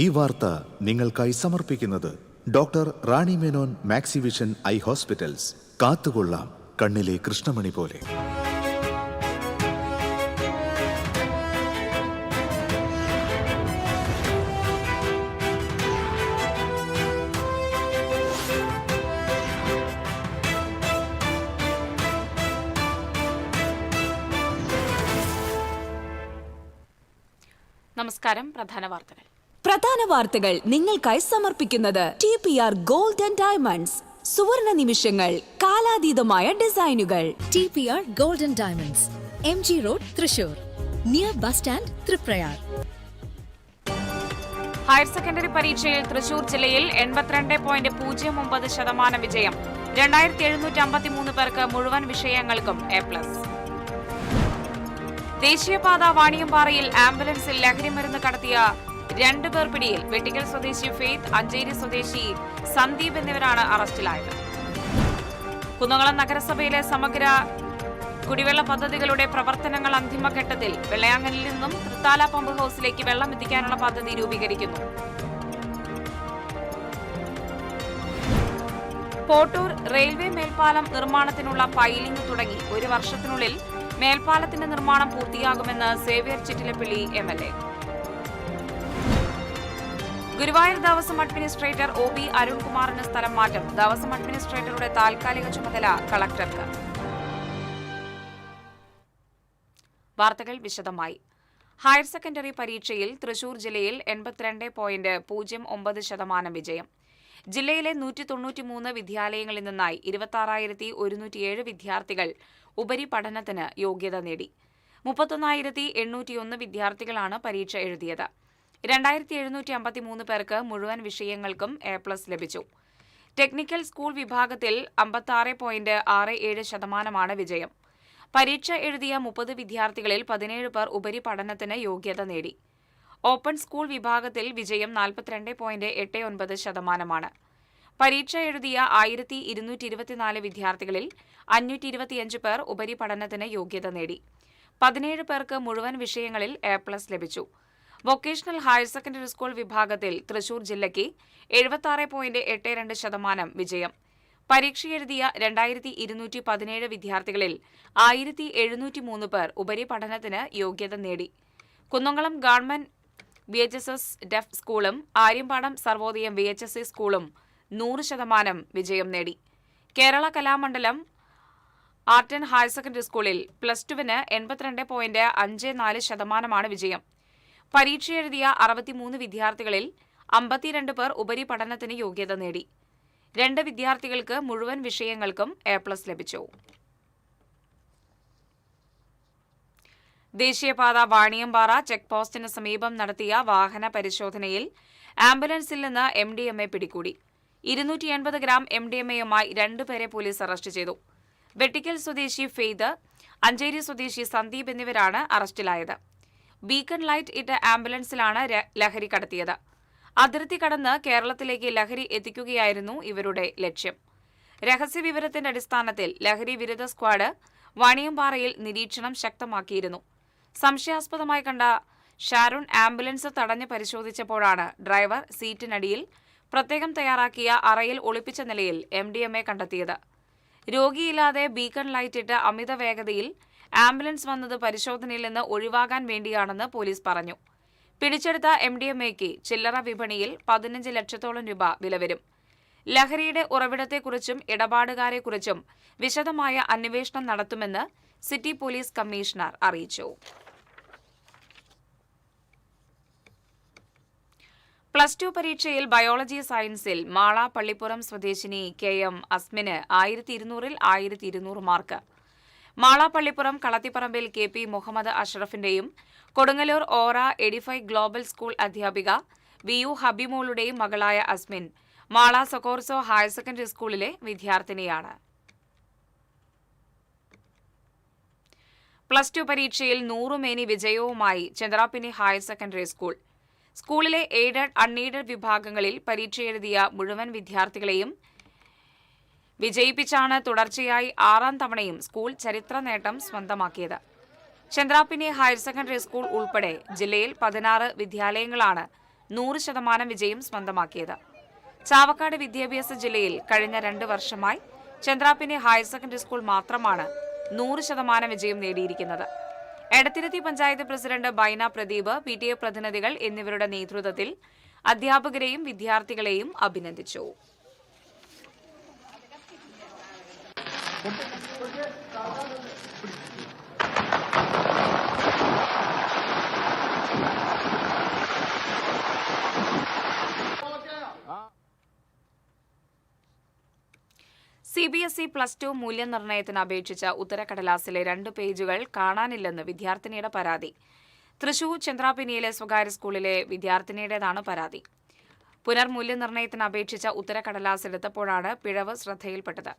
ഈ വാർത്ത നിങ്ങൾക്കായി സമർപ്പിക്കുന്നത് doctor Rani Menon Maxivision I hospitals. കാത്തുകൊള്ളാം കണ്ണിലെ കൃഷ്ണമണി പോലെ. നമസ്കാരം. പ്രധാന വാർത്തകൾ നിങ്ങൾക്കായി സമർപ്പിക്കുന്നത് TPR ഗോൾഡ് ആൻഡ് ഡയമണ്ട്സ്. സുവർണ നിമിഷങ്ങൾ, കാലാതീതമായ ഡിസൈനുകൾ. TPR gold and diamonds, MG road, Thrissur, near bus stand, Triprayar. Higher secondary പരീക്ഷയിൽ തൃശൂർ ജില്ലയിൽ 82.09% വിജയം. 2753 പേർക്ക് മുഴുവൻ വിഷയങ്ങൾക്കും A+. ദേശീയപാത വാണിയമ്പാറയിൽ ആംബുലൻസിൽ ലഹരിമരുന്ന് കടത്തിയ 2 പേർ പിടിയിൽ. വെട്ടിക്കൽ സ്വദേശി ഫെയ്ത്ത്, അഞ്ചേരി സ്വദേശി സന്ദീപ് എന്നിവരാണ് അറസ്റ്റിലായത്. കുന്നംകുളം നഗരസഭയിലെ സമഗ്ര കുടിവെള്ള പദ്ധതികളുടെ പ്രവർത്തനങ്ങൾ അന്തിമഘട്ടത്തിൽ. വെള്ളയാങ്കലിൽ നിന്നും തൃത്താല പമ്പ് ഹൌസിലേക്ക് വെള്ളം എത്തിക്കാനുള്ള പദ്ധതി രൂപീകരിക്കുന്നു. പോട്ടൂർ റെയിൽവേ മേൽപ്പാലം നിർമ്മാണത്തിനുള്ള പൈലിംഗ് തുടങ്ങി. 1 വർഷത്തിനുള്ളിൽ മേൽപ്പാലത്തിന്റെ നിർമ്മാണം പൂർത്തിയാകുമെന്ന് Xavier Chittilappilly MLA. Guruvayur Devaswom administrator OB അരുൺകുമാറിന് സ്ഥലം മാറ്റം. ദേവസ്വം അഡ്മിനിസ്ട്രേറ്ററുടെ താൽക്കാലിക ചുമതല കളക്ടർക്ക്. വാർത്തകൾ വിശദമായി. ഹയർ സെക്കൻഡറി പരീക്ഷയിൽ തൃശൂർ ജില്ലയിൽ 82.09% വിജയം. ജില്ലയിലെ 193 വിദ്യാലയങ്ങളിൽ നിന്നായി 26,107 വിദ്യാർത്ഥികൾ ഉപരിപഠനത്തിന് യോഗ്യത നേടി. 31,801 വിദ്യാർത്ഥികളാണ് പരീക്ഷ എഴുതിയത്. 2,753 പേർക്ക് മുഴുവൻ വിഷയങ്ങൾക്കും A+ ലഭിച്ചു. ടെക്നിക്കൽ സ്കൂൾ വിഭാഗത്തിൽ 56.67% വിജയം. പരീക്ഷ എഴുതിയ 30 വിദ്യാർത്ഥികളിൽ 17 പേർ ഉപരിപഠനത്തിന് യോഗ്യത നേടി. ഓപ്പൺ സ്കൂൾ വിഭാഗത്തിൽ വിജയം 42.89%. പരീക്ഷ എഴുതിയ 1,224 വിദ്യാർത്ഥികളിൽ 525 പേർ ഉപരിപഠനത്തിന് യോഗ്യത നേടി. 17 പേർക്ക് മുഴുവൻ വിഷയങ്ങളിൽ A+ ലഭിച്ചു. വൊക്കേഷണൽ ഹയർ സെക്കൻഡറി സ്കൂൾ വിഭാഗത്തിൽ തൃശൂർ ജില്ലയ്ക്ക് 76.82% വിജയം. പരീക്ഷ എഴുതിയ 2,217 വിദ്യാർത്ഥികളിൽ 1,703 പേർ ഉപരിപഠനത്തിന് യോഗ്യത നേടി. കുന്നംകുളം ഗവൺമെന്റ് VHSS ഡെഫ് സ്കൂളും ആര്യമ്പാടം സർവോദയം VHSE സ്കൂളും 100% വിജയം നേടി. Kerala Kalamandalam art and higher secondary സ്കൂളിൽ +2 82.54% വിജയം. പരീക്ഷ എഴുതിയ 63 വിദ്യാർത്ഥികളിൽ 52 പേർ ഉപരിപഠനത്തിന് യോഗ്യത നേടി. 2 വിദ്യാർത്ഥികൾക്ക് മുഴുവൻ വിഷയങ്ങൾക്കും A+ ലഭിച്ചു. ദേശീയപാത വാണിയമ്പാറ ചെക്ക് പോസ്റ്റിന് സമീപം നടത്തിയ വാഹന പരിശോധനയിൽ ആംബുലൻസിൽ നിന്ന് MDMA പിടികൂടി. 280 ഗ്രാം MDMAയുമായി 2 പേരെ പോലീസ് അറസ്റ്റ് ചെയ്തു. വെട്ടിക്കൽ സ്വദേശി ഫെയ്ദ്, അഞ്ചേരി സ്വദേശി സന്ദീപ് എന്നിവരാണ് അറസ്റ്റിലായത്. ബീക്കൺ ലൈറ്റ് ഇട്ട ആംബുലൻസിലാണ് ലഹരി കടത്തിയത്. അതിർത്തി കടന്ന് കേരളത്തിലേക്ക് ലഹരി എത്തിക്കുകയായിരുന്നു ഇവരുടെ ലക്ഷ്യം. രഹസ്യവിവരത്തിന്റെ അടിസ്ഥാനത്തിൽ ലഹരി വിരുദ്ധ സ്ക്വാഡ് വാണിയമ്പാറയിൽ നിരീക്ഷണം ശക്തമാക്കിയിരുന്നു. സംശയാസ്പദമായി കണ്ട ഷാരോൺ ആംബുലൻസ് തടഞ്ഞ് പരിശോധിച്ചപ്പോഴാണ് ഡ്രൈവർ സീറ്റിനടിയിൽ പ്രത്യേകം തയ്യാറാക്കിയ അറയിൽ ഒളിപ്പിച്ച നിലയിൽ MDMA കണ്ടെത്തിയത്. രോഗിയില്ലാതെ ബീക്കൺ ലൈറ്റിട്ട് അമിത വേഗതയിൽ ആംബുലൻസ് വന്നത് പരിശോധനയിൽ നിന്ന് ഒഴിവാകാൻ വേണ്ടിയാണെന്ന് പോലീസ് പറഞ്ഞു. പിടിച്ചെടുത്ത MDMAയ്ക്ക് ചില്ലറ വിപണിയിൽ 15 ലക്ഷത്തോളം രൂപ വില വരും. ലഹരിയുടെ ഉറവിടത്തെക്കുറിച്ചും ഇടപാടുകാരെക്കുറിച്ചും വിശദമായ അന്വേഷണം നടത്തുമെന്ന് സിറ്റി പോലീസ് കമ്മീഷണർ അറിയിച്ചു. +2 പരീക്ഷയിൽ ബയോളജി സയൻസിൽ മാള പള്ളിപ്പുറം സ്വദേശിനി KM അസ്മിന് 1200-ൽ 1200 മാർക്ക്. മാള പള്ളിപ്പുറം കളത്തിപ്പറമ്പിൽ KP മുഹമ്മദ് അഷ്റഫിന്റെയും Kodungallur aura edify global school അധ്യാപിക VU ഹബിമോളുടെയും മകളായ Asmin Mala Socorro higher secondary സ്കൂളിലെ വിദ്യാർത്ഥിനിയാണ്. +2 പരീക്ഷയിൽ 100 മേനി വിജയവുമായി ചന്ദ്രാപിന്നി ഹയർ സെക്കൻഡറി സ്കൂൾ. സ്കൂളിലെ എയ്ഡഡ് അൺഎയ്ഡഡ് വിഭാഗങ്ങളിൽ പരീക്ഷ എഴുതിയ മുഴുവൻ വിദ്യാർത്ഥികളെയും വിജയിപ്പിച്ചാണ് തുടർച്ചയായി 6ാം തവണയും സ്കൂൾ ചരിത്ര നേട്ടം സ്വന്തമാക്കിയത്. ചന്ദ്രാപിന്നി ഹയർ സെക്കൻഡറി സ്കൂൾ ഉൾപ്പെടെ ജില്ലയിൽ 16 വിദ്യാലയങ്ങളാണ് 100% വിജയം സ്വന്തമാക്കിയത്. ചാവക്കാട് വിദ്യാഭ്യാസ ജില്ലയിൽ കഴിഞ്ഞ 2 വർഷമായി ചന്ദ്രാപ്പിനി ഹയർ സെക്കൻഡറി സ്കൂൾ മാത്രമാണ് 100% വിജയം നേടിയിരിക്കുന്നത്. എടത്തിരുത്തി പഞ്ചായത്ത് പ്രസിഡന്റ് ബൈന പ്രദീപ്, PTA പ്രതിനിധികൾ എന്നിവരുടെ നേതൃത്വത്തിൽ അധ്യാപകരെയും വിദ്യാർത്ഥികളെയും അഭിനന്ദിച്ചു. CBSE +2 മൂല്യനിർണ്ണയത്തിന് അപേക്ഷിച്ച ഉത്തരക്കടലാസിലെ 2 പേജുകൾ കാണാനില്ലെന്ന് വിദ്യാർത്ഥിനിയുടെ പരാതി. തൃശൂർ ചന്ദ്രാപിനിയിലെ സ്വകാര്യ സ്കൂളിലെ വിദ്യാർത്ഥിനിയുടേതാണ് പരാതി. പുനർമൂല്യനിർണ്ണയത്തിന് അപേക്ഷിച്ച ഉത്തരക്കടലാസെടുത്തപ്പോഴാണ് പിഴവ് ശ്രദ്ധയിൽപ്പെട്ടത്.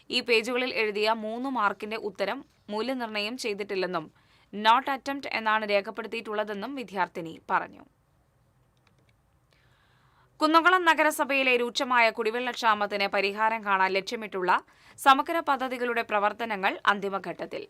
ഈ പേജുകളിൽ എഴുതിയ 3 മാർക്കിന്റെ ഉത്തരം മൂല്യനിർണ്ണയം ചെയ്തിട്ടില്ലെന്നും നോട്ട് അറ്റംപ്റ്റ് എന്നാണ് രേഖപ്പെടുത്തിയിട്ടുള്ളതെന്നും വിദ്യാർത്ഥിനി പറഞ്ഞു. കുന്നംകുളം നഗരസഭയിലെ രൂക്ഷമായ കുടിവെള്ളക്ഷാമത്തിന് പരിഹാരം കാണാൻ ലക്ഷ്യമിട്ടുള്ള സമഗ്ര പദ്ധതികളുടെ പ്രവർത്തനങ്ങൾ അന്തിമഘട്ടത്തിൽ.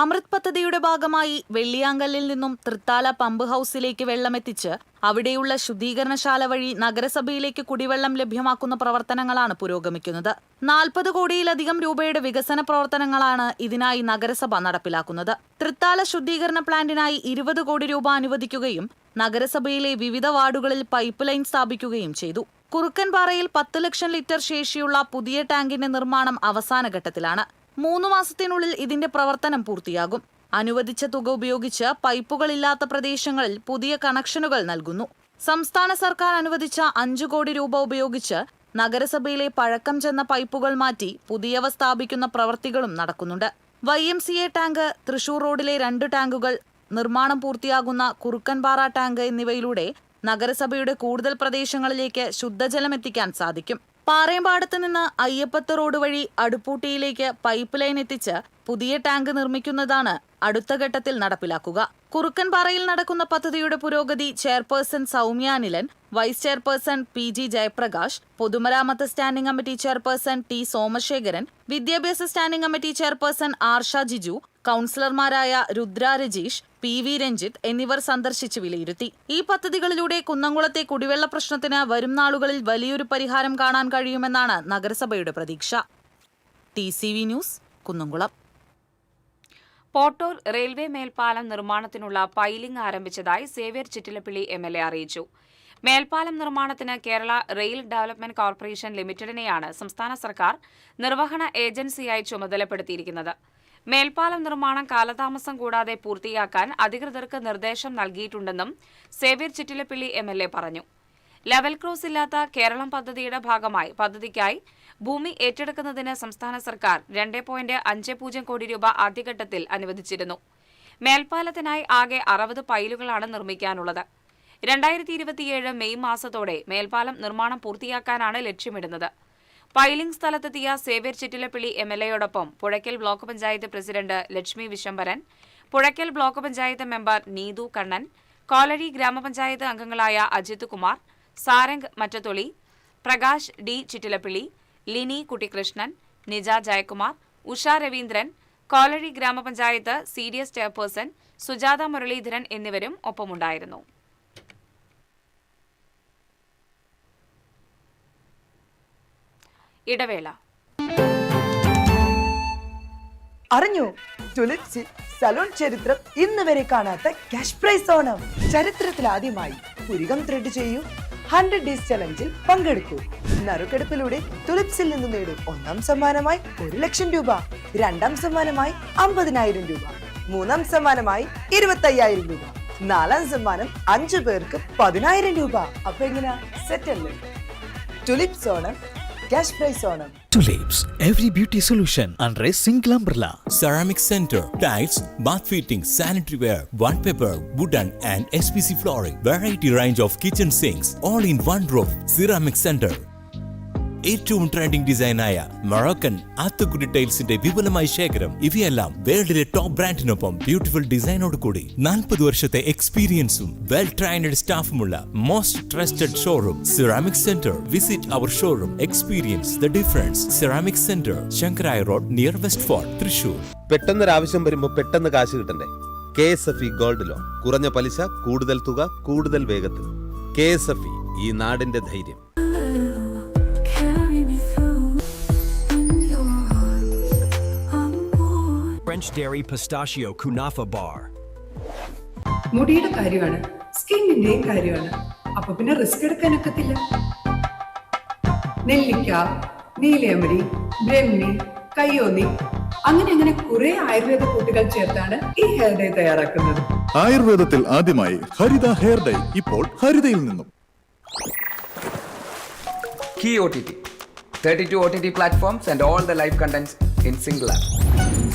അമൃത് പദ്ധതിയുടെ ഭാഗമായി വെള്ളിയാങ്കല്ലിൽ നിന്നും തൃത്താല പമ്പ് ഹൌസിലേക്ക് വെള്ളമെത്തിച്ച് അവിടെയുള്ള ശുദ്ധീകരണശാല വഴി നഗരസഭയിലേക്ക് കുടിവെള്ളം ലഭ്യമാക്കുന്ന പ്രവർത്തനങ്ങളാണ് പുരോഗമിക്കുന്നത്. 40 കോടിയിലധികം രൂപയുടെ വികസന പ്രവർത്തനങ്ങളാണ് ഇതിനായി നഗരസഭ നടപ്പിലാക്കുന്നത്. തൃത്താല ശുദ്ധീകരണ പ്ലാന്റിനായി 20 കോടി രൂപ അനുവദിക്കുകയും നഗരസഭയിലെ വിവിധ വാർഡുകളിൽ പൈപ്പ് ലൈൻ സ്ഥാപിക്കുകയും ചെയ്തു. കുറുക്കൻപാറയിൽ 10 ലക്ഷം ലിറ്റർ ശേഷിയുള്ള പുതിയ ടാങ്കിന്റെ നിർമ്മാണം അവസാന ഘട്ടത്തിലാണ്. 3 മാസത്തിനുള്ളിൽ ഇതിന്റെ പ്രവർത്തനം പൂർത്തിയാകും. അനുവദിച്ച തുക ഉപയോഗിച്ച് പൈപ്പുകളില്ലാത്ത പ്രദേശങ്ങളിൽ പുതിയ കണക്ഷനുകൾ നൽകുന്നു. സംസ്ഥാന സർക്കാർ അനുവദിച്ച 5 കോടി രൂപ ഉപയോഗിച്ച് നഗരസഭയിലെ പഴക്കം ചെന്ന പൈപ്പുകൾ മാറ്റി പുതിയവ സ്ഥാപിക്കുന്ന പ്രവൃത്തികളും നടക്കുന്നുണ്ട്. YMCA ടാങ്ക്, തൃശൂർ റോഡിലെ 2 ടാങ്കുകൾ, നിർമ്മാണം പൂർത്തിയാകുന്ന കുറുക്കൻപാറ ടാങ്ക് എന്നിവയിലൂടെ നഗരസഭയുടെ കൂടുതൽ പ്രദേശങ്ങളിലേക്ക് ശുദ്ധജലം എത്തിക്കാൻ സാധിക്കും. പാറേമ്പാടത്ത് നിന്ന് അയ്യപ്പത്ത് റോഡ് വഴി അടുപ്പൂട്ടിയിലേക്ക് പൈപ്പ് ലൈൻ എത്തിച്ച് പുതിയ ടാങ്ക് നിർമ്മിക്കുന്നതാണ് അടുത്ത ഘട്ടത്തിൽ നടപ്പിലാക്കുക. കുറുക്കൻപാറയിൽ നടക്കുന്ന പദ്ധതിയുടെ പുരോഗതി chairperson Soumya Anilan, vice chairperson PG Jayaprakash, പൊതുമരാമത്ത് standing committee chairperson T Somashekharan, വിദ്യാഭ്യാസ standing committee chairperson Arsha Jiju, കൌൺസിലർമാരായ രുദ്ര രജീഷ്, PV രഞ്ജിത്ത് എന്നിവർ സന്ദർശിച്ച് വിലയിരുത്തി. ഈ പദ്ധതികളിലൂടെ കുന്നംകുളത്തെ കുടിവെള്ള പ്രശ്നത്തിന് വരും നാളുകളിൽ വലിയൊരു പരിഹാരം കാണാൻ കഴിയുമെന്നാണ് നഗരസഭയുടെ പ്രതീക്ഷ. TCV news, Kunnamkulam. Pottur railway മേൽപ്പാലം നിർമ്മാണത്തിനുള്ള പൈലിംഗ് ആരംഭിച്ചതായി സേവ്യർ ചിറ്റിലപ്പിള്ളി MLA അറിയിച്ചു. മേൽപ്പാലം നിർമ്മാണത്തിന് കേരള റെയിൽ ഡെവലപ്മെന്റ് കോർപ്പറേഷൻ ലിമിറ്റഡിനെയാണ് സംസ്ഥാന സർക്കാർ നിർവഹണ ഏജൻസിയായി ചുമതലപ്പെടുത്തിയിരിക്കുന്നത്. മേൽപ്പാലം നിർമ്മാണം കാലതാമസം കൂടാതെ പൂർത്തിയാക്കാൻ അധികൃതർക്ക് നിർദ്ദേശം നൽകിയിട്ടുണ്ടെന്നും സേവ്യർ ചിറ്റിലപ്പിള്ളി MLA പറഞ്ഞു. ലെവൽ ക്രോസ് ഇല്ലാത്ത കേരളം പദ്ധതിയുടെ ഭാഗമായി പദ്ധതിക്കായി ഭൂമി ഏറ്റെടുക്കുന്നതിന് സംസ്ഥാന സർക്കാർ 2.50 കോടി രൂപ ആദ്യഘട്ടത്തിൽ അനുവദിച്ചിരുന്നു. മേൽപ്പാലത്തിനായി ആകെ 60 പൈലുകളാണ് നിർമ്മിക്കാനുള്ളത്. 2027 മെയ് മാസത്തോടെ മേൽപ്പാലം നിർമ്മാണം പൂർത്തിയാക്കാനാണ് ലക്ഷ്യമിടുന്നത്. പൈലിംഗ് സ്ഥലത്തെത്തിയ സേവ്യർ ചിറ്റിലപ്പിള്ളി MLAയോടൊപ്പം Puzhakkal block panchayat president Lakshmi Vishambaran, Puzhakkal block panchayat member Neethu Kannan, Kolazhy ഗ്രാമപഞ്ചായത്ത് അംഗങ്ങളായ അജിത് കുമാർ, സാരംഗ് മറ്റത്തൊളി, പ്രകാശ് D ചിറ്റിലപ്പിള്ളി, ലിനി കുട്ടികൃഷ്ണൻ, നിജ ജയകുമാർ, ഉഷ രവീന്ദ്രൻ, കോലഴി ഗ്രാമപഞ്ചായത്ത് CDS ചെയർപേഴ്സൺ സുജാത മുരളീധരൻ എന്നിവരും ഒപ്പമുണ്ടായിരുന്നു. ഇടവേള. അറിഞ്ഞു, ടുലിപ്സിൽ സലൂൺ ചരിത്രം ഇന്ന് വരെ കാണാത്ത ക്യാഷ് പ്രൈസ് ഓണം. ചരിത്രത്തിലാദ്യമായി പുരികം ത്രെഡ് ചെയ്യൂ, 100 ഡേയ്സ് ചലഞ്ചിൽ പങ്കെടുക്കൂ. നറുക്കെടുപ്പിലൂടെ ടുലിപ്സിൽ നിന്ന് നേടും 1ാം സമ്മാനമായി 1 ലക്ഷം രൂപ, 2ാം സമ്മാനമായി 50,000 രൂപ, 3ാം സമ്മാനമായി 25,000 രൂപ, 4ാം സമ്മാനം 5 പേർക്ക് 10,000 രൂപ. അപ്പൊ എങ്ങനെയാ, സെറ്റ് അല്ലേ? Tulips Onam, cash prize on them. Tulips, every beauty solution under a single umbrella. Ceramic Center, tiles, bath fittings, sanitary ware, wallpaper, wooden and SPC flooring. Variety range of kitchen sinks, all in one roof. Ceramic Center. ഏറ്റവും trending ഡിസൈനായ Moroccan ആത്തുകുടി ടൈൽസിന്റെ വിപുലമായ ശേഖരം. ഇവയെല്ലാം വേൾഡിലെ top ബ്രാൻഡിനൊപ്പം beautiful ഡിസൈനോട് കൂടി 40 വർഷത്തെ എക്സ്പീരിയൻസും well trained സ്റ്റാഫുമുള്ള most trusted showroom ceramic centre. Visit our showroom, experience the difference. Ceramic centre, Sankaraya road, near west fort, Thrissur. പെട്ടെന്നൊരാവശ്യം വരുമ്പോൾ പെട്ടെന്ന് കാശ് കിട്ടണ്ടേ? KSFE gold loan. കുറഞ്ഞ പലിശ, കൂടുതൽ തുക, കൂടുതൽ വേഗത്തിൽ. KSFE, ഈ നാടിന്റെ ധൈര്യം. French Dairy Pistachio Kunafa Bar. മുടിയുടെ കാര്യമാണ്, സ്കിന്നിന്റെയും കാര്യമാണ്. അപ്പൊ പിന്നെ റിസ്ക് എടുക്കാനൊക്കത്തില്ല. നെല്ലിക്ക, നീലയമരി, ബ്രഹ്മി, കയ്യോന്നി, അങ്ങനെ കുറെ ആയുർവേദ കൂട്ടുകൾ ചേർത്താണ് ഈ ഹെയർ ഡേ തയ്യാറാക്കുന്നത്. ആയുർവേദത്തിൽ ആദ്യമായി ഹരിത ഹെയർ ഡൈ ഇപ്പോൾ ഹരിതയിൽ നിന്നും. Key OTT, 32 OTT platforms and all the live contents in single app.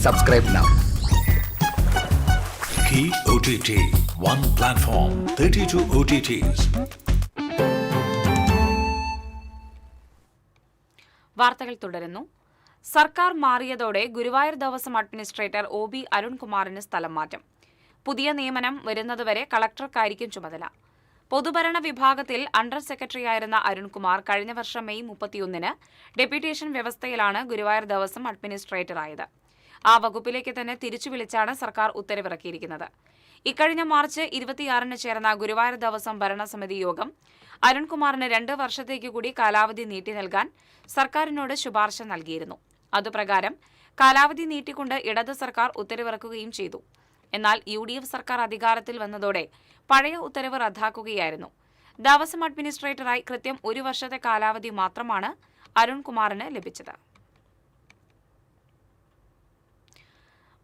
Subscribe now. Key OTT, one platform, 32 OTTs. വാർത്തകൾ തുടരുന്നു. സർക്കാർ മാറിയതോടെ ഗുരുവായൂർ ദേവസ്വം അഡ്മിനിസ്ട്രേറ്റർ OB അരുൺകുമാറിന് സ്ഥലം മാറ്റം. പുതിയ നിയമനം വരുന്നതുവരെ കളക്ടർക്കായിരിക്കും ചുമതല. പൊതുഭരണ വിഭാഗത്തിൽ അണ്ടർ സെക്രട്ടറിയായിരുന്ന അരുൺകുമാർ കഴിഞ്ഞ വർഷം മെയ് 31-ന് ഡെപ്യൂട്ടേഷൻ വ്യവസ്ഥയിലാണ് ഗുരുവായൂർ ദേവസ്വം അഡ്മിനിസ്ട്രേറ്ററായത്. ആ വകുപ്പിലേക്ക് തന്നെ തിരിച്ചു വിളിച്ചാണ് സർക്കാർ ഉത്തരവിറക്കിയിരിക്കുന്നത്. ഇക്കഴിഞ്ഞ മാർച്ച് 26-ന് ചേർന്ന ഗുരുവായൂർ ദേവസ്വം ഭരണസമിതി യോഗം അരുൺകുമാറിന് 2 വർഷത്തേക്ക് കൂടി കാലാവധി നീട്ടി നൽകാൻ സർക്കാരിനോട് ശുപാർശ നൽകിയിരുന്നു. അതുപ്രകാരം കാലാവധി നീട്ടിക്കൊണ്ട് ഇടത് സർക്കാർ ഉത്തരവിറക്കുകയും ചെയ്തു. എന്നാൽ UDF സർക്കാർ അധികാരത്തിൽ വന്നതോടെ പഴയ ഉത്തരവ് റദ്ദാക്കുകയായിരുന്നു. ദേവസ്വം അഡ്മിനിസ്ട്രേറ്ററായി കൃത്യം 1 വർഷത്തെ കാലാവധി മാത്രമാണ് അരുൺകുമാറിന് ലഭിച്ചത്.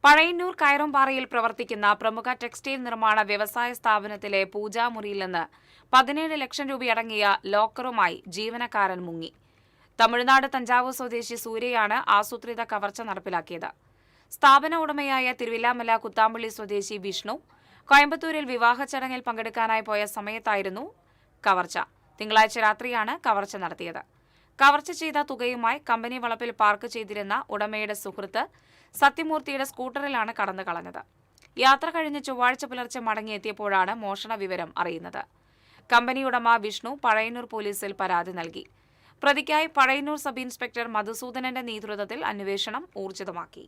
പഴയന്നൂർ കയറുംപാറയിൽ പ്രവർത്തിക്കുന്ന പ്രമുഖ ടെക്സ്റ്റൈൽ നിർമ്മാണ വ്യവസായ സ്ഥാപനത്തിലെ പൂജാമുറിയിൽ നിന്ന് 17 ലക്ഷം രൂപയടങ്ങിയ ലോക്കറുമായി ജീവനക്കാരൻ മുങ്ങി. തമിഴ്നാട് തഞ്ചാവൂർ സ്വദേശി സൂര്യയാണ് ആസൂത്രിത കവർച്ച നടപ്പിലാക്കിയത്. സ്ഥാപന ഉടമയായ തിരുവില്ലാമല കുത്താമ്പള്ളി സ്വദേശി വിഷ്ണു കോയമ്പത്തൂരിൽ വിവാഹ ചടങ്ങിൽ പങ്കെടുക്കാനായി പോയ സമയത്തായിരുന്നു കവർച്ച. തിങ്കളാഴ്ച രാത്രിയാണ് കവർച്ച നടത്തിയത്. കവർച്ച ചെയ്ത തുകയുമായി കമ്പനി വളപ്പിൽ പാർക്ക് ചെയ്തിരുന്ന ഉടമയുടെ സുഹൃത്ത് സത്യമൂർത്തിയുടെ സ്കൂട്ടറിലാണ് കടന്നു കളഞ്ഞത്. യാത്ര കഴിഞ്ഞ് ചൊവ്വാഴ്ച പുലർച്ചെ മടങ്ങിയെത്തിയപ്പോഴാണ് മോഷണ വിവരം അറിയുന്നത്. കമ്പനി ഉടമ വിഷ്ണു പഴയന്നൂർ പോലീസിൽ പരാതി നൽകി. പ്രതിക്കായി പഴയന്നൂർ സബ് ഇൻസ്പെക്ടർ മധുസൂദനന്റെ നേതൃത്വത്തിൽ അന്വേഷണം ഊർജിതമാക്കി.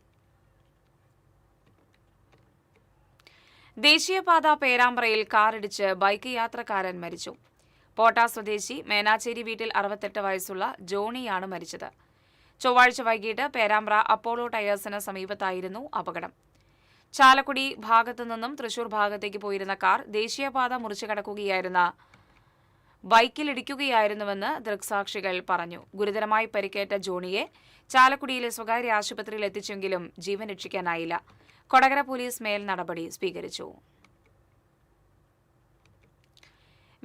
ദേശീയപാത പേരാമ്പ്രയിൽ കാറിടിച്ച് ബൈക്ക് യാത്രക്കാരൻ മരിച്ചു. പോട്ട സ്വദേശി മേനാച്ചേരി വീട്ടിൽ 68 വയസ്സുള്ള ജോണിയാണ് മരിച്ചത്. ചൊവ്വാഴ്ച വൈകിട്ട് പേരാമ്പ്ര അപ്പോളോ ടയേഴ്സിന് സമീപത്തായിരുന്നു അപകടം. ചാലക്കുടി ഭാഗത്തു നിന്നും തൃശൂർ ഭാഗത്തേക്ക് പോയിരുന്ന കാർ ദേശീയപാത മുറിച്ചു കടക്കുകയായിരുന്ന ബൈക്കിലിടിക്കുകയായിരുന്നുവെന്ന് ദൃക്സാക്ഷികൾ പറഞ്ഞു. ഗുരുതരമായി പരിക്കേറ്റ ജോണിയെ ചാലക്കുടിയിലെ സ്വകാര്യ ആശുപത്രിയിൽ എത്തിച്ചെങ്കിലും ജീവൻ രക്ഷിക്കാനായില്ല. കൊടകര പോലീസ് മേൽ നടപടി സ്വീകരിച്ചു.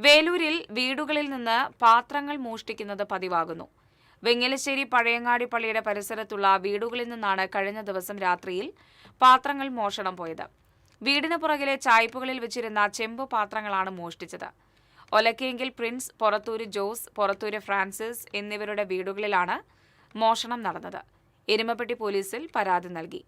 വേലൂരിൽ വീടുകളിൽ നിന്ന് പാത്രങ്ങൾ മോഷ്ടിക്കുന്നത് പതിവാകുന്നു. വെങ്ങലശ്ശേരി പഴയങ്ങാടി പള്ളിയുടെ പരിസരത്തുള്ള വീടുകളിൽ നിന്നാണ് കഴിഞ്ഞ ദിവസം രാത്രിയിൽ പാത്രങ്ങൾ മോഷണം പോയത്. വീടിന് പുറകിലെ ചായ്പുകളിൽ വെച്ചിരുന്ന ചെമ്പ് പാത്രങ്ങളാണ് മോഷ്ടിച്ചത്. ഒലക്കേങ്കിൽ പ്രിൻസ്, പൊറത്തൂര് ജോസ്, പൊറത്തൂര് ഫ്രാൻസിസ് എന്നിവരുടെ വീടുകളിലാണ് മോഷണം നടന്നത്. എരുമപ്പെട്ടി പോലീസിൽ പരാതി നൽകി.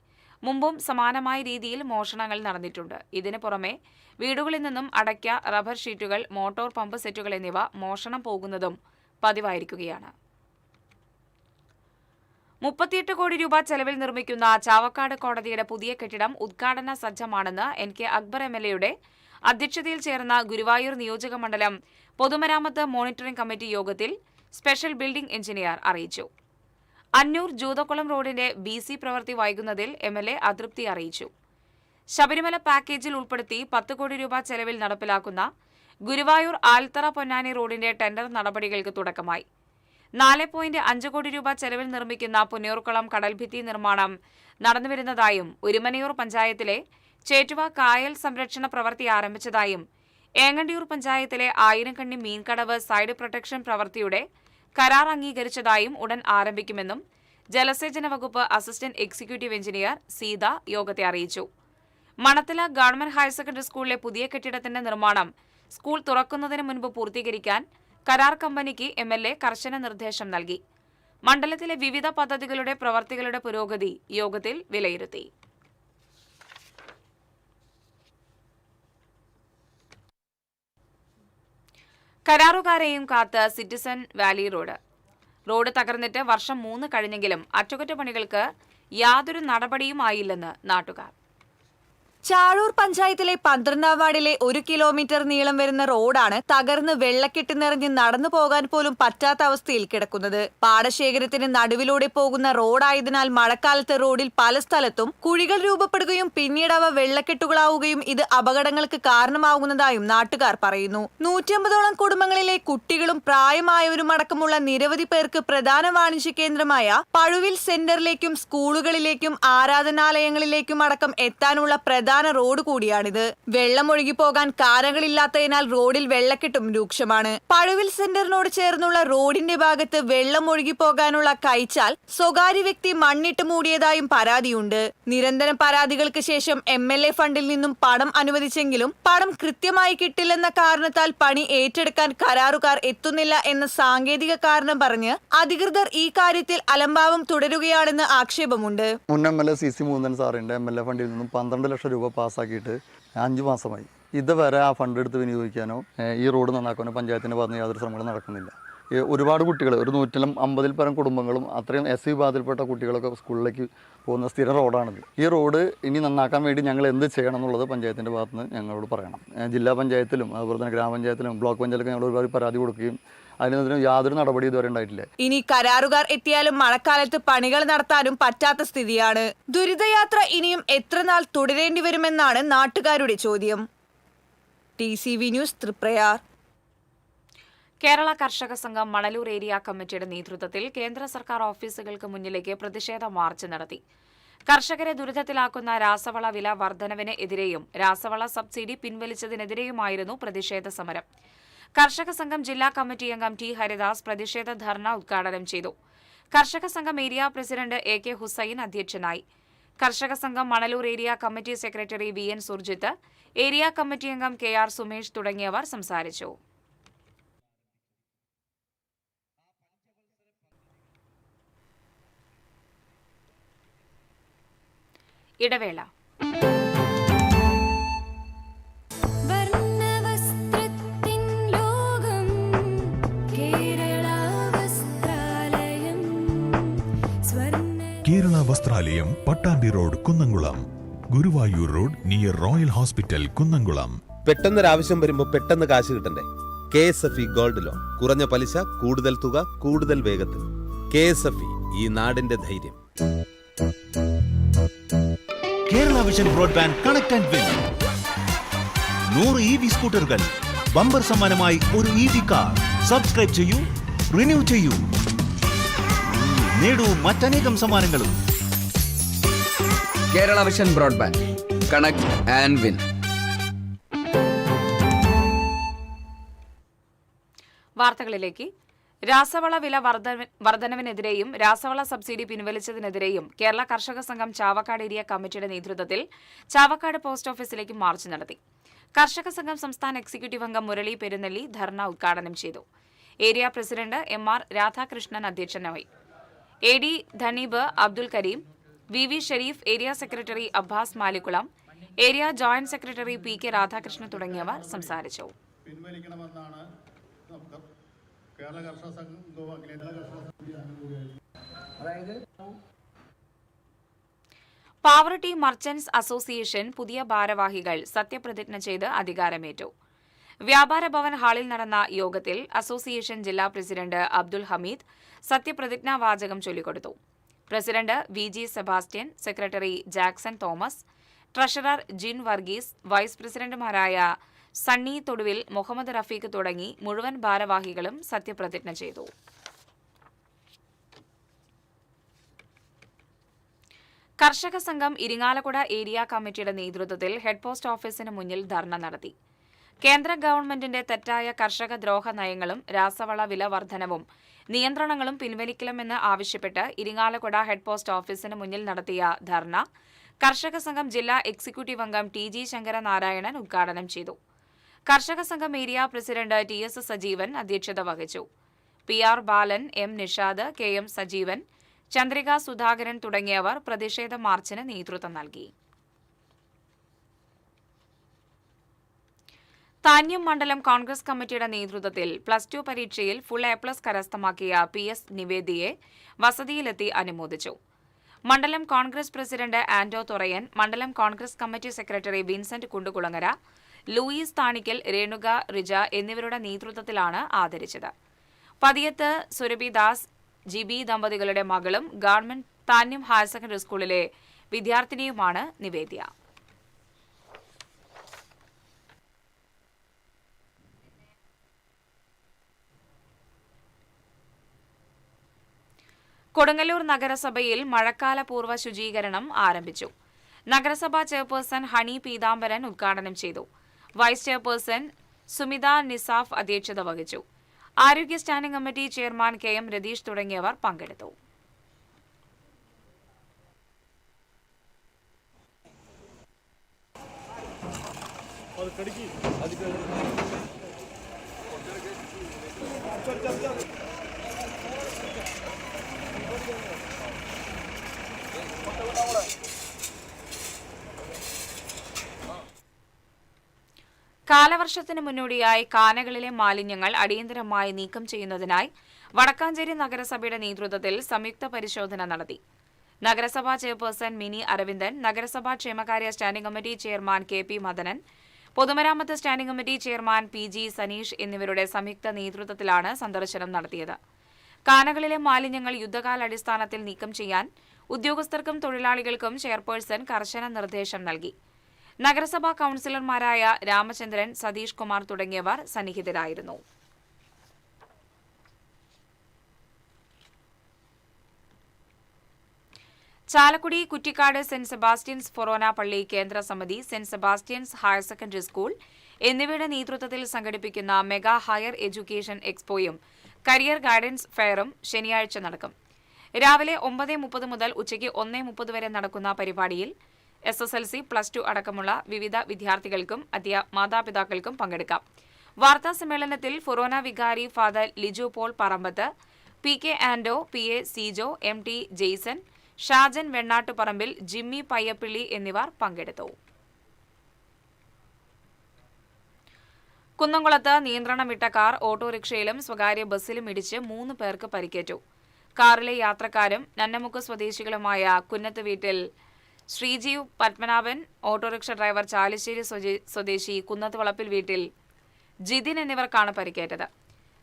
മുമ്പും സമാനമായ രീതിയിൽ മോഷണങ്ങൾ നടന്നിട്ടുണ്ട്. ഇതിനു പുറമെ വീടുകളിൽ നിന്നും അടയ്ക്ക, റബ്ബർ ഷീറ്റുകൾ, മോട്ടോർ പമ്പ് സെറ്റുകൾ എന്നിവ മോഷണം പോകുന്നതും പതിവായിരിക്കുകയാണ്. 38 കോടി രൂപ ചെലവിൽ നിർമ്മിക്കുന്ന ചാവക്കാട് കോടതിയുടെ പുതിയ കെട്ടിടം ഉദ്ഘാടന സജ്ജമാണെന്ന് NK അക്ബർ MLA അധ്യക്ഷതയിൽ ചേർന്ന ഗുരുവായൂർ നിയോജക മണ്ഡലം പൊതുമരാമത്ത് മോണിറ്ററിംഗ് കമ്മിറ്റി യോഗത്തിൽ സ്പെഷ്യൽ ബിൽഡിംഗ് എഞ്ചിനീയർ അറിയിച്ചു. അന്നൂർ ജൂതക്കുളം റോഡിന്റെ BC പ്രവൃത്തി വൈകുന്നതിൽ MLA അതൃപ്തി അറിയിച്ചു. ശബരിമല പാക്കേജിൽ ഉൾപ്പെടുത്തി 10 കോടി രൂപ ചെലവിൽ നടപ്പിലാക്കുന്ന ഗുരുവായൂർ ആൽത്തറ പൊന്നാനി റോഡിന്റെ ടെൻഡർ നടപടികൾക്ക് തുടക്കമായി. 4.5 കോടി രൂപ ചെലവിൽ നിർമ്മിക്കുന്ന പുന്നയൂർക്കുളം കടൽഭിത്തി നിർമ്മാണം നടന്നുവരുന്നതായും ഉരുമനയൂർ പഞ്ചായത്തിലെ ചേറ്റുവ കായൽ സംരക്ഷണ പ്രവൃത്തി ആരംഭിച്ചതായും ഏങ്ങണ്ടിയൂർ പഞ്ചായത്തിലെ ആയിരക്കണ്ണി മീൻകടവ് സൈഡ് പ്രൊട്ടക്ഷൻ പ്രവൃത്തിയുടെ കരാർ അംഗീകരിച്ചതായും ഉടൻ ആരംഭിക്കുമെന്നും ജലസേചന വകുപ്പ് അസിസ്റ്റന്റ് എക്സിക്യൂട്ടീവ് എഞ്ചിനീയർ സീത യോഗത്തെ അറിയിച്ചു. മണത്തല ഗവൺമെന്റ് ഹയർ സെക്കൻഡറി സ്കൂളിലെ പുതിയ കെട്ടിടത്തിന്റെ നിർമ്മാണം സ്കൂൾ തുറക്കുന്നതിന് മുൻപ് പൂർത്തീകരിക്കാൻ കരാർ കമ്പനിക്ക് MLA കർശന നിർദ്ദേശം നൽകി. മണ്ഡലത്തിലെ വിവിധ പദ്ധതികളുടെ പ്രവർത്തികളുടെ പുരോഗതി യോഗത്തിൽ വിലയിരുത്തി. കരാറുകാരെയും കാത്ത് സിറ്റിസൺ വാലി റോഡ് തകർന്നിട്ട് വർഷം 3 കഴിഞ്ഞെങ്കിലും അറ്റകുറ്റപ്പണികൾക്ക് യാതൊരു നടപടിയും ആയില്ലെന്ന് നാട്ടുകാർ. ചാഴൂർ പഞ്ചായത്തിലെ 12ാം വാർഡിലെ 1 കിലോമീറ്റർ നീളം വരുന്ന റോഡാണ് തകർന്ന് വെള്ളക്കെട്ട് നിറഞ്ഞ് നടന്നു പോകാൻ പോലും പറ്റാത്ത അവസ്ഥയിൽ കിടക്കുന്നത്. പാടശേഖരത്തിന് നടുവിലൂടെ പോകുന്ന റോഡായതിനാൽ മഴക്കാലത്ത് റോഡിൽ പല സ്ഥലത്തും കുഴികൾ രൂപപ്പെടുകയും പിന്നീട് അവ വെള്ളക്കെട്ടുകളാവുകയും ഇത് അപകടങ്ങൾക്ക് കാരണമാകുന്നതായും നാട്ടുകാർ പറയുന്നു. 150ഓളം കുടുംബങ്ങളിലെ കുട്ടികളും പ്രായമായവരും അടക്കമുള്ള നിരവധി പേർക്ക് പ്രധാന വാണിജ്യ കേന്ദ്രമായ പഴുവിൽ സെന്ററിലേക്കും സ്കൂളുകളിലേക്കും ആരാധനാലയങ്ങളിലേക്കും അടക്കം എത്താനുള്ള പ്രധാന റോഡ് കൂടിയാണിത്. വെള്ളമൊഴുകി പോകാൻ കാരകളില്ലാത്തതിനാൽ റോഡിൽ വെള്ളക്കെട്ടും രൂക്ഷമാണ്. പഴുവിൽ സെന്ററിനോട് ചേർന്നുള്ള റോഡിന്റെ ഭാഗത്ത് വെള്ളം ഒഴുകി പോകാനുള്ള കൈച്ചാൽ സ്വകാര്യ വ്യക്തി മണ്ണിട്ട് മൂടിയതായും പരാതിയുണ്ട്. നിരന്തരം പരാതികൾക്ക് ശേഷം MLA ഫണ്ടിൽ നിന്നും പണം അനുവദിച്ചെങ്കിലും പണം കൃത്യമായി കിട്ടില്ലെന്ന കാരണത്താൽ പണി ഏറ്റെടുക്കാൻ കരാറുകാർ എത്തുന്നില്ല എന്ന സാങ്കേതിക കാരണം പറഞ്ഞ് അധികൃതർ ഈ കാര്യത്തിൽ അലംഭാവം തുടരുകയാണെന്ന് ആക്ഷേപമുണ്ട്. മുൻ MLA CC മൂന്നൻ സാറിന്റെ MLA ഫണ്ടിൽ നിന്നും 12 ലക്ഷം രൂപ പാസ്സാക്കിയിട്ട് 5 മാസമായി. ഇതുവരെ ആ ഫണ്ട് എടുത്ത് വിനിയോഗിക്കാനോ ഈ റോഡ് നന്നാക്കാനോ പഞ്ചായത്തിന്റെ ഭാഗത്ത് യാതൊരു ശ്രമങ്ങളും നടക്കുന്നില്ല. ഒരുപാട് കുട്ടികൾ, ഒരു 150 പരം കുടുംബങ്ങളും അത്രയും SC വിഭാഗത്തിൽപ്പെട്ട കുട്ടികളൊക്കെ സ്കൂളിലേക്ക് പോകുന്ന സ്ഥിരം റോഡാണിത്. ഈ റോഡ് ഇനി നന്നാക്കാൻ വേണ്ടി ഞങ്ങൾ എന്ത് ചെയ്യണം എന്നുള്ളത് പഞ്ചായത്തിന്റെ ഭാഗത്ത് നിന്ന് ഞങ്ങളോട് പറയണം. ജില്ലാ പഞ്ചായത്തിലും അതുപോലെ തന്നെ ഗ്രാമപഞ്ചായത്തിലും ബ്ലോക്ക് പഞ്ചായത്തിലും ഞങ്ങൾ ഒരുപാട് പരാതി കൊടുക്കുകയും അതിനെതിരെ യാതൊരു നടപടി ഇതുവരെ ഉണ്ടായിട്ടില്ല. ഇനി കരാറുകാർ എത്തിയാലും മഴക്കാലത്ത് പണികൾ നടത്താനും പറ്റാത്ത സ്ഥിതിയാണ്. ദുരിതയാത്ര ഇനിയും എത്ര നാൾ തുടരേണ്ടി വരുമെന്നാണ് നാട്ടുകാരുടെ ചോദ്യം. TCV news, Triprayar. കേരള കർഷക സംഘം മണലൂർ ഏരിയ കമ്മിറ്റിയുടെ നേതൃത്വത്തിൽ കേന്ദ്ര സർക്കാർ ഓഫീസുകൾക്ക് മുന്നിലേക്ക് പ്രതിഷേധ മാർച്ച് നടത്തി. കർഷകരെ ദുരിതത്തിലാക്കുന്ന രാസവള വില വർധനവിന് എതിരെയും രാസവള സബ്സിഡി പിൻവലിച്ചതിനെതിരെയുമായിരുന്നു പ്രതിഷേധ സമരം. കർഷക സംഘം ജില്ലാ കമ്മിറ്റി അംഗം T. ഹരിദാസ് പ്രതിഷേധ ധർണ ഉദ്ഘാടനം ചെയ്തു. കർഷക സംഘം ഏരിയ പ്രസിഡന്റ് AK ഹുസൈൻ അധ്യക്ഷനായി. കർഷക സംഘം Manalur area committee secretary VN Surjith, area committee അംഗം KR സുമേഷ് തുടങ്ങിയവർ സംസാരിച്ചു. ഇടവേള. Kerala Vastralayam, Pattambi road, Kunnamkulam. Guruvayur road near royal hospital, Kunnamkulam. പെട്ടെന്നൊരാവശ്യം വരുമ്പോൾ പെട്ടെന്ന് കാശ് കിട്ടണ്ടേ? KSFE gold loan. കുറഞ്ഞ പലിശ, കൂടുതൽ തുക, കൂടുതൽ വേഗത്തിൽ. KSFE, ഈ നാടിന്റെ ധൈര്യം. Kerala vision broadband connect and win. 100 EV സ്കൂട്ടറുകൾ, ബമ്പർ സമ്മാനമായി ഒരു EV കാർ. സബ്സ്ക്രൈബ് ചെയ്യൂ, റിന്യൂ ചെയ്യൂ, നേടൂ മറ്റനേകം സമ്മാനങ്ങളും. Kerala vision broadband, connect and win. വാർത്തകളിലേക്ക്. രാസവള വില വർധനവിനെതിരെയും രാസവള സബ്സിഡി പിൻവലിച്ചതിനെതിരെയും കേരള കർഷക സംഘം ചാവക്കാട് ഏരിയ കമ്മിറ്റിയുടെ നേതൃത്വത്തിൽ ചാവക്കാട് പോസ്റ്റ് ഓഫീസിലേക്ക് മാർച്ച് നടത്തി. കർഷക സംഘം സംസ്ഥാന എക്സിക്യൂട്ടീവ് അംഗം മുരളി പെരുന്നെല്ലി ധർണ ഉദ്ഘാടനം ചെയ്തു. ഏരിയ പ്രസിഡന്റ് MR രാധാകൃഷ്ണൻ അധ്യക്ഷനായി. AD Dhaneeb Abdul Kareem, VV Shareef, area secretary Abbas Malikkulam, area joint secretary PK Radhakrishnan തുടങ്ങിയവർ സംസാരിച്ചു. പാവറട്ടി മർച്ചന്റ്സ് അസോസിയേഷൻ പുതിയ ഭാരവാഹികൾ സത്യപ്രതിജ്ഞ ചെയ്ത് അധികാരമേറ്റു. വ്യാപാര ഭവൻ ഹാളിൽ നടന്ന യോഗത്തിൽ അസോസിയേഷൻ ജില്ലാ പ്രസിഡന്റ് അബ്ദുൽ ഹമീദ് സത്യപ്രതിജ്ഞാ വാചകം ചൊല്ലിക്കൊടുത്തു. President VG Sebastian, secretary Jackson Thomas, treasurer Jin Varghese, vice പ്രസിഡന്റുമാരായ സണ്ണി തൊടുവിൽ, മുഹമ്മദ് റഫീഖ് തുടങ്ങി മുഴുവൻ ഭാരവാഹികളും സത്യപ്രതിജ്ഞ ചെയ്തു. കർഷക സംഘം ഇരിങ്ങാലക്കുട ഏരിയ കമ്മിറ്റിയുടെ നേതൃത്വത്തിൽ ഹെഡ് പോസ്റ്റ് ഓഫീസിന് മുന്നിൽ ധർണ നടത്തി. കേന്ദ്ര ഗവൺമെന്റിന്റെ തെറ്റായ കർഷക ദ്രോഹ നയങ്ങളും രാസവള വില വർധനവും നിയന്ത്രണങ്ങളും പിൻവലിക്കണമെന്ന് ആവശ്യപ്പെട്ട് ഇരിങ്ങാലക്കുട ഹെഡ് പോസ്റ്റ് ഓഫീസിന് മുന്നിൽ നടത്തിയ ധർണ കർഷക സംഘം ജില്ലാ എക്സിക്യൂട്ടീവ് അംഗം TG ശങ്കരനാരായണൻ ഉദ്ഘാടനം ചെയ്തു. കർഷക സംഘം ഏരിയ പ്രസിഡന്റ് TS സജീവൻ അധ്യക്ഷത വഹിച്ചു. PR ബാലൻ, M നിഷാദ്, KM സജീവൻ, ചന്ദ്രിക സുധാകരൻ തുടങ്ങിയവർ പ്രതിഷേധ മാർച്ചിന് നേതൃത്വം നൽകി. താന്യം മണ്ഡലം കോൺഗ്രസ് കമ്മിറ്റിയുടെ നേതൃത്വത്തിൽ +2 പരീക്ഷയിൽ ഫുൾ A+ കരസ്ഥമാക്കിയ PS നിവേദിയെ വസതിയിലെത്തി അനുമോദിച്ചു. മണ്ഡലം കോൺഗ്രസ് പ്രസിഡന്റ് ആന്റോ തുറയൻ, മണ്ഡലം Congress committee secretary Vincent Kundukulangara, Louis Thanikkal, Renuka Rija എന്നിവരുടെ നേതൃത്വത്തിലാണ് ആദരിച്ചത്. പതിയത്ത് സുരഭിദാസ് ജിബി ദമ്പതികളുടെ മകളും ഗവൺമെന്റ് താന്യം ഹയർ സെക്കൻഡറി സ്കൂളിലെ വിദ്യാർത്ഥിനിയുമാണ് നിവേദ്യ. കൊടുങ്ങല്ലൂർ നഗരസഭയിൽ മഴക്കാലപൂർവ്വ ശുചീകരണം ആരംഭിച്ചു. നഗരസഭാ ചെയർപേഴ്സൺ ഹണി പീതാംബരൻ ഉദ്ഘാടനം ചെയ്തു. വൈസ് ചെയർപേഴ്സൺ സുമിത നിസാഫ് അധ്യക്ഷത വഹിച്ചു. ആരോഗ്യ standing committee chairman K M. Ratheesh തുടങ്ങിയവർ പങ്കെടുത്തു. കാലവർഷത്തിന് മുന്നോടിയായി കാനകളിലെ മാലിന്യങ്ങൾ അടിയന്തരമായി നീക്കം ചെയ്യുന്നതിനായി വടക്കാഞ്ചേരി നഗരസഭയുടെ നേതൃത്വത്തിൽ സംയുക്ത പരിശോധന നടത്തി. നഗരസഭാ ചെയർപേഴ്സൺ മിനി അരവിന്ദൻ, നഗരസഭാ ക്ഷേമകാര്യ standing committee chairman K P. Madanan, പൊതുമരാമത്ത് standing committee chairman P G. Saneesh എന്നിവരുടെ സംയുക്ത നേതൃത്വത്തിലാണ് സന്ദർശനം നടത്തിയത്. കാനകളിലെ മാലിന്യങ്ങൾ യുദ്ധകാലാടിസ്ഥാനത്തിൽ നീക്കം ചെയ്യാൻ ഉദ്യോഗസ്ഥർക്കും തൊഴിലാളികൾക്കും ചെയർപേഴ്സൺ കർശന നിർദ്ദേശം നൽകി. നഗരസഭാ കൌൺസിലർമാരായ രാമചന്ദ്രൻ, സതീഷ് കുമാർ തുടങ്ങിയവർ സന്നിഹിതരായിരുന്നു. Chalakudy Kuttikkad saint Sebastian's forane പള്ളി കേന്ദ്ര സമിതി, saint Sebastian's higher secondary school എന്നിവയുടെ നേതൃത്വത്തിൽ സംഘടിപ്പിക്കുന്ന മെഗാ ഹയർ എഡ്യൂക്കേഷൻ എക്സ്പോയും കരിയർ ഗൈഡൻസ് ഫെയറും ശനിയാഴ്ച നടക്കും. രാവിലെ 9:30 മുതൽ ഉച്ചയ്ക്ക് 1:30 വരെ നടക്കുന്ന പരിപാടിയിൽ SSLC, +2 അടക്കമുള്ള വിവിധ വിദ്യാർത്ഥികൾക്കും മാതാപിതാക്കൾക്കും പങ്കെടുക്കാം. വാർത്താ സമ്മേളനത്തിൽ ഫൊറോന വികാരി father Liju Paul Parambath, PK Ando, PA Sijo, MT Jaison, Shajan Vennattuparambil, Jimmy Payyappilly എന്നിവർ പങ്കെടുത്തു. കുന്നംകുളത്ത് നിയന്ത്രണം വിട്ട കാർ ഓട്ടോറിക്ഷയിലും സ്വകാര്യ ബസ്സിലും ഇടിച്ച് 3 പേർക്ക് പരിക്കേറ്റു. കാറിലെ യാത്രക്കാരും നന്നമുക്ക് സ്വദേശികളുമായ കുന്നത്ത് വീട്ടിൽ ശ്രീജീവ് പത്മനാഭൻ, ഓട്ടോറിക്ഷ ഡ്രൈവർ ചാലിശ്ശേരി സ്വദേശി കുന്നത്ത് വളപ്പിൽ വീട്ടിൽ ജിതിൻ എന്നിവർക്കാണ് പരിക്കേറ്റത്.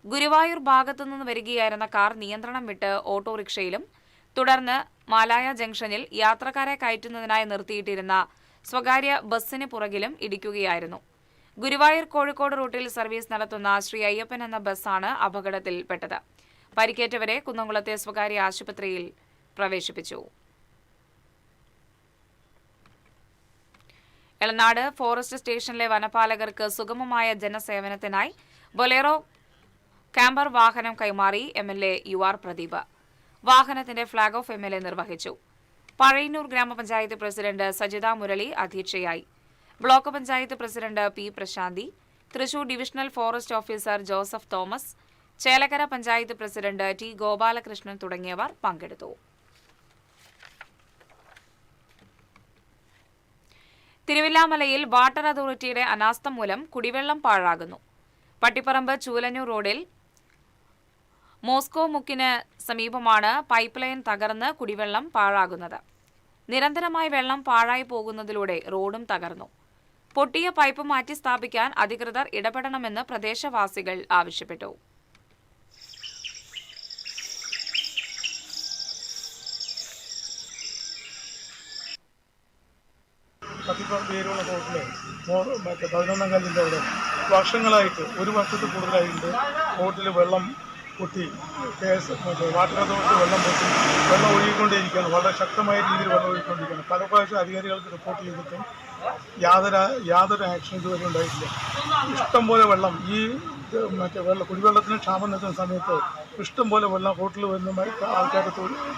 ഗുരുവായൂർ ഭാഗത്തുനിന്ന് വരികയായിരുന്ന കാർ നിയന്ത്രണം വിട്ട് ഓട്ടോറിക്ഷയിലും തുടർന്ന് മാലായ ജംഗ്ഷനിൽ യാത്രക്കാരെ കയറ്റുന്നതിനായി നിർത്തിയിട്ടിരുന്ന സ്വകാര്യ ബസ്സിന് പുറകിലും ഇടിക്കുകയായിരുന്നു. ഗുരുവായൂർ കോഴിക്കോട് റൂട്ടിൽ സർവീസ് നടത്തുന്ന ശ്രീ അയ്യപ്പൻ എന്ന ബസ്സാണ് അപകടത്തിൽപ്പെട്ടത്. പരിക്കേറ്റവരെ കുന്നംകുളത്തെ സ്വകാര്യ ആശുപത്രിയിൽ പ്രവേശിപ്പിച്ചു. എളനാട് ഫോറസ്റ്റ് സ്റ്റേഷനിലെ വനപാലകർക്ക് സുഗമമായ ജനസേവനത്തിനായി ബൊലേറോ ക്യാമ്പർ വാഹനം കൈമാറി MLA UR പ്രദീപ്. വാഹനത്തിന്റെ ഫ്ളാഗ് ഓഫ് MLA നിർവഹിച്ചു. പഴയന്നൂർ ഗ്രാമപഞ്ചായത്ത് പ്രസിഡന്റ് സജിത മുരളി അധ്യക്ഷയായി. Block panchayat president P. Prasanthi, Thrissur divisional forest officer Joseph Thomas, Chelakkara panchayat president T. Gopalakrishnan തുടങ്ങിയവർ പങ്കെടുത്തു. തിരുവില്ലാമലയിൽ വാട്ടർ അതോറിറ്റിയുടെ അനാസ്ഥ മൂലം കുടിവെള്ളം പാഴാകുന്നു. പട്ടിപ്പറമ്പ് ചൂലന്നൂർ റോഡിൽ മോസ്കോ മുക്കിന് സമീപമാണ് പൈപ്പ് ലൈൻ തകർന്ന് കുടിവെള്ളം പാഴാകുന്നത്. നിരന്തരമായി വെള്ളം പാഴായി പോകുന്നതിലൂടെ റോഡും തകർന്നു. പൊട്ടിയ പൈപ്പ് മാറ്റി സ്ഥാപിക്കാൻ അധികൃതർ ഇടപെടണമെന്ന് പ്രദേശവാസികൾ ആവശ്യപ്പെട്ടു. പത്തിപ്പറമ്പ് ഏരിയുള്ള റോഡിലെ 11 കല്ലിൻ്റെ അവിടെ വർഷങ്ങളായിട്ട് 1 വർഷത്തിൽ കൂടുതലായിട്ട് റോഡിൽ വെള്ളം പൊട്ടി വാട്ടർ അതോറിറ്റി വെള്ളം ഒഴുകിക്കൊണ്ടേയിരിക്കുകയാണ്. വളരെ ശക്തമായ രീതിയിൽ വെള്ളം ഒഴുകിക്കൊണ്ടിരിക്കുകയാണ്. പല പ്രാവശ്യം അധികാരികൾക്ക് റിപ്പോർട്ട് ചെയ്തിട്ടും യാതൊരു ആക്ഷൻ ഇതുവരെ ഉണ്ടായിട്ടില്ല. ഇഷ്ടംപോലെ വെള്ളം ഈ കുടിവെള്ളത്തിന് ക്ഷാമം നിൽക്കുന്ന സമയത്ത് ഇഷ്ടംപോലെ വെള്ളം റോട്ടിൽ വന്ന് ആൾക്കാരുടെ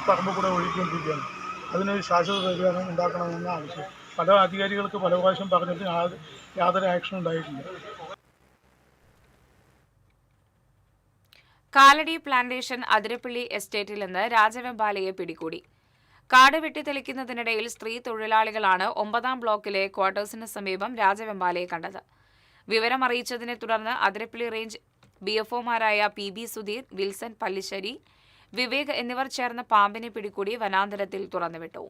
പറമ്പ് കൂടെ ഒഴുകിക്കൊണ്ടിരിക്കുകയാണ്. അതിനൊരു ശാശ്വത പരിഹാരം ഉണ്ടാക്കണമെന്ന ആവശ്യം പല അധികാരികൾക്ക് പല പ്രാവശ്യം പറഞ്ഞിട്ട് യാതൊരു ആക്ഷൻ ഉണ്ടായിട്ടില്ല. കാലടി പ്ലാന്റേഷൻ അതിരപ്പള്ളി എസ്റ്റേറ്റിൽ നിന്ന് രാജവെമ്പാലയെ പിടികൂടി. കാട് വെട്ടിത്തെളിക്കുന്നതിനിടയിൽ സ്ത്രീ തൊഴിലാളികളാണ് 9ാം ബ്ലോക്കിലെ ക്വാർട്ടേഴ്സിന് സമീപം രാജവെമ്പാലയെ കണ്ടത്. വിവരമറിയിച്ചതിനെ തുടർന്ന് അതിരപ്പള്ളി റേഞ്ച് BFOമാരായ PB സുധീർ, വിൽസൺ പല്ലിശ്ശേരി, വിവേക് എന്നിവർ ചേർന്ന് പാമ്പിനെ പിടികൂടി വനാന്തരത്തിൽ തുറന്നുവിട്ടു.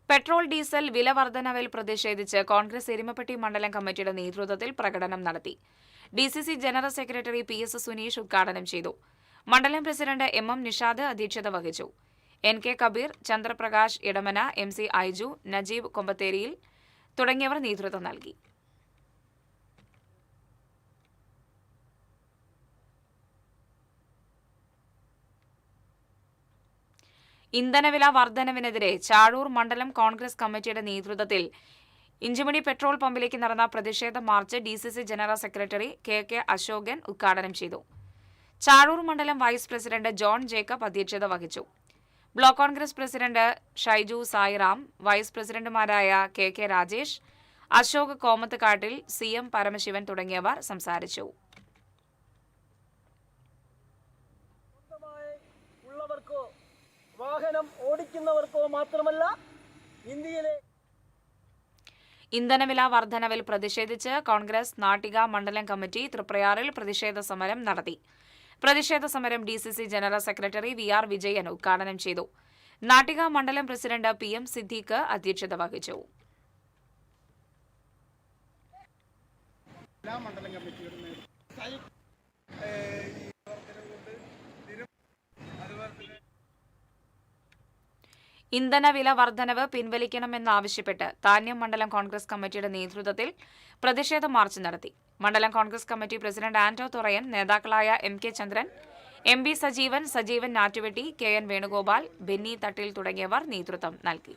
പെട്രോൾ ഡീസൽ വില വർധനവിൽ പ്രതിഷേധിച്ച് കോൺഗ്രസ് എരുമപ്പെട്ടി മണ്ഡലം കമ്മിറ്റിയുടെ നേതൃത്വത്തിൽ പ്രകടനം നടത്തി. DCC general secretary PS Suneesh ഉദ്ഘാടനം ചെയ്തു. മണ്ഡലം പ്രസിഡന്റ് MM നിഷാദ് അധ്യക്ഷത വഹിച്ചു. NK കബീർ, ചന്ദ്രപ്രകാശ് ഇടമന, MC ഐജു, നജീബ് കൊമ്പത്തേരിയിൽ തുടങ്ങിയവർ നേതൃത്വം നൽകി. ഇന്ധനവില വർധനവിനെതിരെ ചാഴൂർ മണ്ഡലം കോൺഗ്രസ് കമ്മിറ്റിയുടെ നേതൃത്വത്തിൽ ഇഞ്ചുമണി പെട്രോൾ പമ്പിലേക്ക് നടന്ന പ്രതിഷേധ March DCC general secretary KK Ashokan ഉദ്ഘാടനം ചെയ്തു. ചാഴൂർ മണ്ഡലം വൈസ് പ്രസിഡന്റ് ജോൺ ജേക്കബ് അധ്യക്ഷത വഹിച്ചു. Block Congress president Shaiju Sairam, vice പ്രസിഡന്റുമാരായ KK രാജേഷ്, അശോക് കോമത്തുകാട്ടിൽ, CM പരമശിവൻ തുടങ്ങിയവർ സംസാരിച്ചു. വാഹനം ഓടിക്കുന്നവർക്കോ മാത്രമല്ല ഇന്ത്യയിലെ ഇന്ധനവില വർധനവിൽ പ്രതിഷേധിച്ച് കോൺഗ്രസ് നാട്ടിക മണ്ഡലം കമ്മിറ്റി തൃപ്രയാറിൽ പ്രതിഷേധ സമരം നടത്തി. പ്രതിഷേധ സമരം DCC general secretary VR Vijayan ഉദ്ഘാടനം ചെയ്തു. നാട്ടിക മണ്ഡലം പ്രസിഡന്റ് PM സിദ്ദീഖ് അധ്യക്ഷത വഹിച്ചു. ഇന്ധനവില വർധനവ് പിൻവലിക്കണമെന്നാവശ്യപ്പെട്ട് താന്യം മണ്ഡലം കോൺഗ്രസ് കമ്മിറ്റിയുടെ നേതൃത്വത്തിൽ പ്രതിഷേധ മാർച്ച് നടത്തി. മണ്ഡലം കോൺഗ്രസ് കമ്മിറ്റി പ്രസിഡന്റ് ആന്റോ തുറയൻ, നേതാക്കളായ MK ചന്ദ്രൻ, MB സജീവൻ, സജീവൻ നാറ്റുവെട്ടി, KN വേണുഗോപാൽ, ബെന്നി തട്ടിൽ തുടങ്ങിയവർ നേതൃത്വം നൽകി.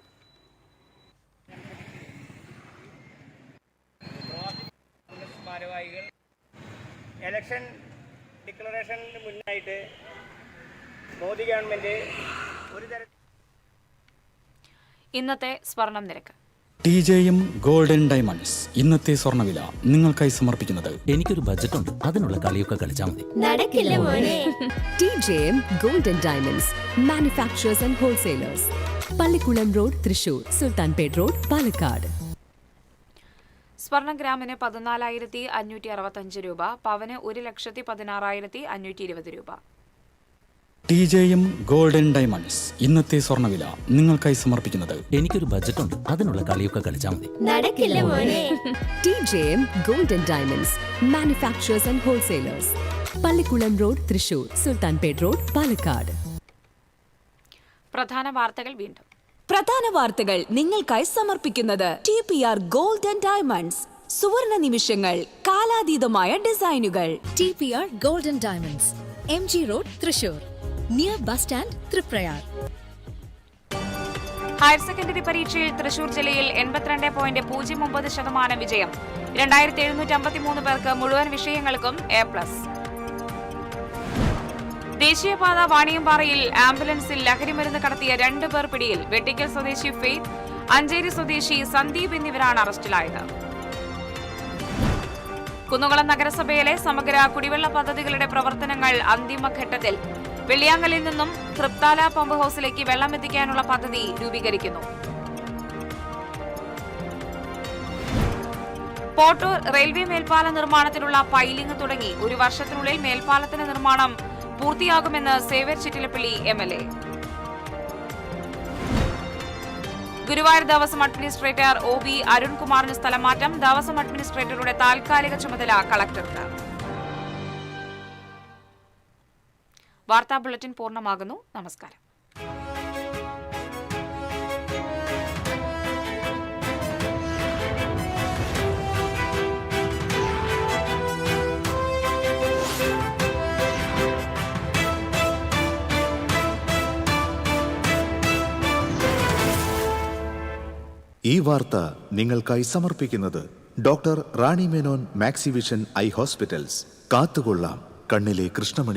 ഇലക്ഷൻ ഡിക്ലറേഷന് മുന്നായിട്ട് മോദി ഗവൺമെന്റ് ഒരു തരത്തിൽ ഇന്നത്തെ സ്വർണം നിരക്ക്. TJM ഗോൾഡൻ ഡയമണ്ട്സ് ഇന്നത്തെ സ്വർണ്ണവില നിങ്ങൾക്കായി സമർപ്പിക്കുന്നത് എനിക്കൊരു ബജറ്റ് ഉണ്ട്, അതിനുള്ള കളിയൊക്കെ കളിച്ചാൽ മതി. നടക്കില്ല മോനെ. TJM golden diamonds manufacturers and wholesalers, Pallikkulam road, Thrissur, Sultanpet road, Palakkad. സ്വർണം ഗ്രാമിന് 14,565 രൂപ, പവന് 1,16,520 രൂപ. TJM ഗോൾഡൻ ഡയമണ്ട്സ് ഇന്നത്തെ സ്വർണ്ണവില നിങ്ങൾക്കായി സമർപ്പിക്കുന്നത് എനിക്കൊരു ബജറ്റ് ഉണ്ട്, അതിനുള്ള കളിയൊക്കെ കളിച്ചാൽ മതി. നടക്കില്ല മോനെ. TJM golden diamonds manufacturers and wholesalers, Pallikkulam road, Thrissur, Sultanpet road, Palakkad. പ്രധാന വാർത്തകൾ വീണ്ടും. പ്രധാന വാർത്തകൾ നിങ്ങൾക്കായി സമർപ്പിക്കുന്നത് TPR ഗോൾഡൻ ഡയമണ്ട്സ്, സുവർണ നിമിഷങ്ങൾ, കാലാതീതമായ ഡിസൈനുകൾ. TPR golden diamonds, MG road, Thrissur, near bus stand, Triprayar. Higher secondary പരീക്ഷയിൽ തൃശൂർ ജില്ലയിൽ 82.09% വിജയം. 2753 പേർക്ക് മുഴുവൻ വിഷയങ്ങൾക്കും A+. ദേശീയപാത വാണിയമ്പാറയിൽ ആംബുലൻസിൽ ലഹരിമരുന്ന് കടത്തിയ 2 പേർ പിടിയിൽ. വെട്ടിക്കൽ സ്വദേശി ഫെയ്ത്ത്, അഞ്ചേരി സ്വദേശി സന്ദീപ് എന്നിവരാണ് അറസ്റ്റിലായത്. കുന്നുകുളം നഗരസഭയിലെ സമഗ്ര കുടിവെള്ള പദ്ധതികളുടെ പ്രവർത്തനങ്ങൾ അന്തിമഘട്ടത്തിൽ. വെള്ളിയാങ്കലിൽ നിന്നും തൃപ്താല പമ്പ് ഹൌസിലേക്ക് വെള്ളമെത്തിക്കാനുള്ള പദ്ധതി രൂപീകരിക്കുന്നു. പോട്ടൂർ റെയിൽവേ മേൽപ്പാല നിർമ്മാണത്തിനുള്ള പൈലിംഗ് തുടങ്ങി. 1 വർഷത്തിനുള്ളിൽ മേൽപ്പാലത്തിന്റെ നിർമ്മാണം പൂർത്തിയാകുമെന്ന് Xavier Chittilappilly MLA. Guruvayur Devaswom administrator OB അരുൺകുമാറിന് സ്ഥലമാറ്റം. ദേവസ്വം അഡ്മിനിസ്ട്രേറ്ററുടെ താൽക്കാലിക ചുമതല കളക്ടർക്ക്. വാർത്താ ബുള്ളറ്റിൻ പൂർണ്ണമാകുന്നു. നമസ്കാരം. ഈ വാർത്ത നിങ്ങൾക്കായി സമർപ്പിക്കുന്നത് doctor Rani Menon Maxivision I hospitals. കാത്തുകൊള്ളാം കണ്ണിലെ കൃഷ്ണമണി